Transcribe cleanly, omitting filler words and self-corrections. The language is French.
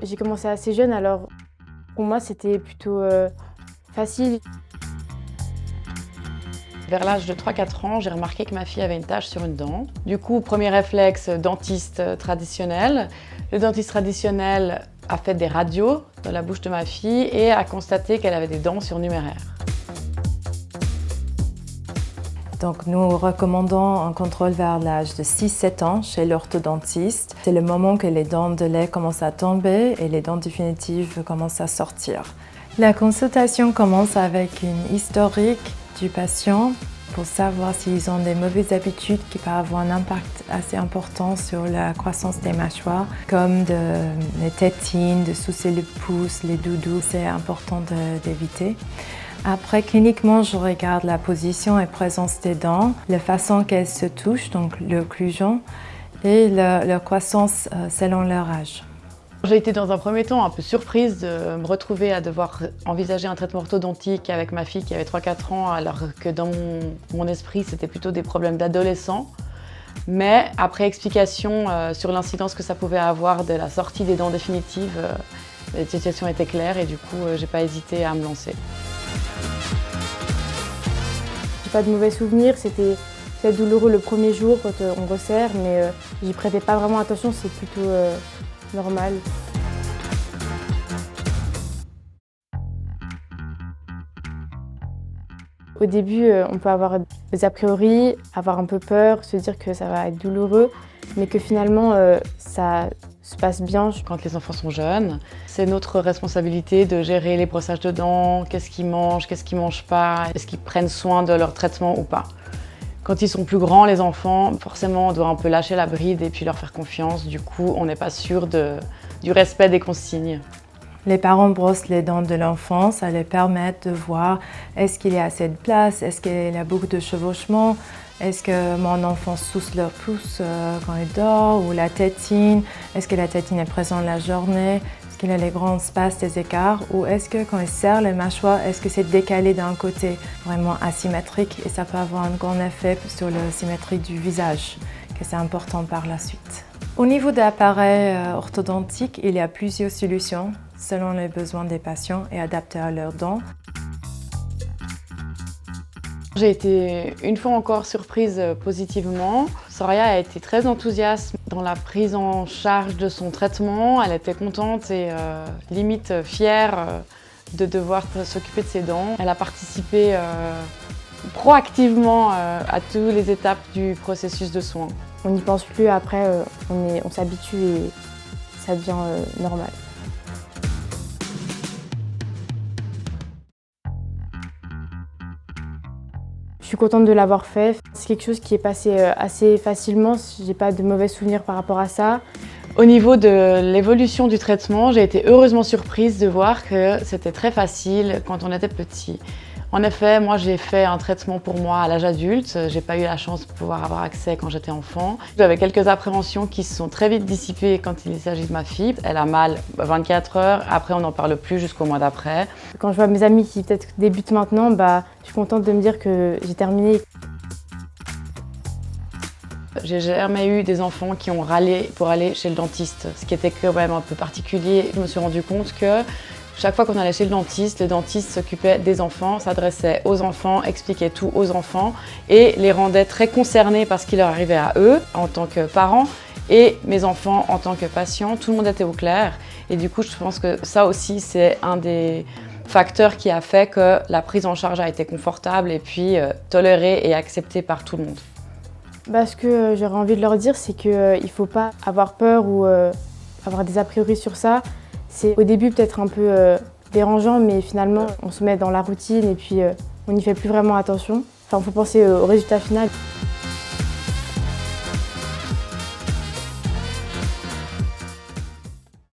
J'ai commencé assez jeune, alors pour moi c'était plutôt facile. Vers l'âge de 3-4 ans, j'ai remarqué que ma fille avait une tache sur une dent. Du coup, premier réflexe, dentiste traditionnel. Le dentiste traditionnel a fait des radios dans la bouche de ma fille et a constaté qu'elle avait des dents surnuméraires. Donc nous recommandons un contrôle vers l'âge de 6-7 ans chez l'orthodontiste. C'est le moment que les dents de lait commencent à tomber et les dents définitives commencent à sortir. La consultation commence avec une historique du patient pour savoir s'ils ont des mauvaises habitudes qui peuvent avoir un impact assez important sur la croissance des mâchoires, comme les tétines, de sucer le pouce, les doudous, c'est important d'éviter. Après, cliniquement, je regarde la position et présence des dents, la façon qu'elles se touchent, donc l'occlusion, et leur croissance selon leur âge. J'ai été dans un premier temps un peu surprise de me retrouver à devoir envisager un traitement orthodontique avec ma fille qui avait 3-4 ans, alors que dans mon esprit, c'était plutôt des problèmes d'adolescents. Mais après explication sur l'incidence que ça pouvait avoir de la sortie des dents définitives, la situation était claire et du coup, j'ai pas hésité à me lancer. J'ai pas de mauvais souvenirs, c'était douloureux le premier jour quand on resserre, mais j'y prêtais pas vraiment attention, c'est plutôt normal. Au début, on peut avoir des a priori, avoir un peu peur, se dire que ça va être douloureux, mais que finalement, ça se passe bien. Quand les enfants sont jeunes, c'est notre responsabilité de gérer les brossages de dents, qu'est-ce qu'ils mangent pas, est-ce qu'ils prennent soin de leur traitement ou pas. Quand ils sont plus grands, les enfants, forcément, on doit un peu lâcher la bride et puis leur faire confiance. Du coup, on n'est pas sûr du respect des consignes. Les parents brossent les dents de l'enfant, ça les permet de voir est-ce qu'il y a assez de place, est-ce qu'il y a beaucoup de chevauchement, est-ce que mon enfant suce le pouce quand il dort ou la tétine, est-ce que la tétine est présente la journée, est-ce qu'il y a les grands espaces des écarts ou est-ce que quand il serre les mâchoires, est-ce que c'est décalé d'un côté vraiment asymétrique et ça peut avoir un grand effet sur la symétrie du visage, que c'est important par la suite. Au niveau de l'appareil orthodontique, il y a plusieurs solutions selon les besoins des patients et adaptées à leurs dents. J'ai été une fois encore surprise positivement. Soraya a été très enthousiaste dans la prise en charge de son traitement. Elle était contente et limite fière de devoir s'occuper de ses dents. Elle a participé proactivement à toutes les étapes du processus de soins. On n'y pense plus, après on s'habitue et ça devient normal. Je suis contente de l'avoir fait. C'est quelque chose qui est passé assez facilement, j'ai pas de mauvais souvenirs par rapport à ça. Au niveau de l'évolution du traitement, j'ai été heureusement surprise de voir que c'était très facile quand on était petit. En effet, moi j'ai fait un traitement pour moi à l'âge adulte. J'ai pas eu la chance de pouvoir avoir accès quand j'étais enfant. J'avais quelques appréhensions qui se sont très vite dissipées quand il s'agit de ma fille. Elle a mal 24 heures, après on n'en parle plus jusqu'au mois d'après. Quand je vois mes amis qui peut-être débutent maintenant, je suis contente de me dire que j'ai terminé. J'ai jamais eu des enfants qui ont râlé pour aller chez le dentiste, ce qui était quand même un peu particulier. Je me suis rendu compte que chaque fois qu'on allait chez le dentiste s'occupait des enfants, s'adressait aux enfants, expliquait tout aux enfants et les rendait très concernés par ce qui leur arrivait à eux en tant que parents et mes enfants en tant que patients. Tout le monde était au clair et du coup je pense que ça aussi c'est un des facteurs qui a fait que la prise en charge a été confortable et puis tolérée et acceptée par tout le monde. Ce que j'aurais envie de leur dire, c'est qu'il ne faut pas avoir peur ou avoir des a priori sur ça. C'est au début peut-être un peu dérangeant, mais finalement on se met dans la routine et puis on n'y fait plus vraiment attention. Il faut penser au résultat final.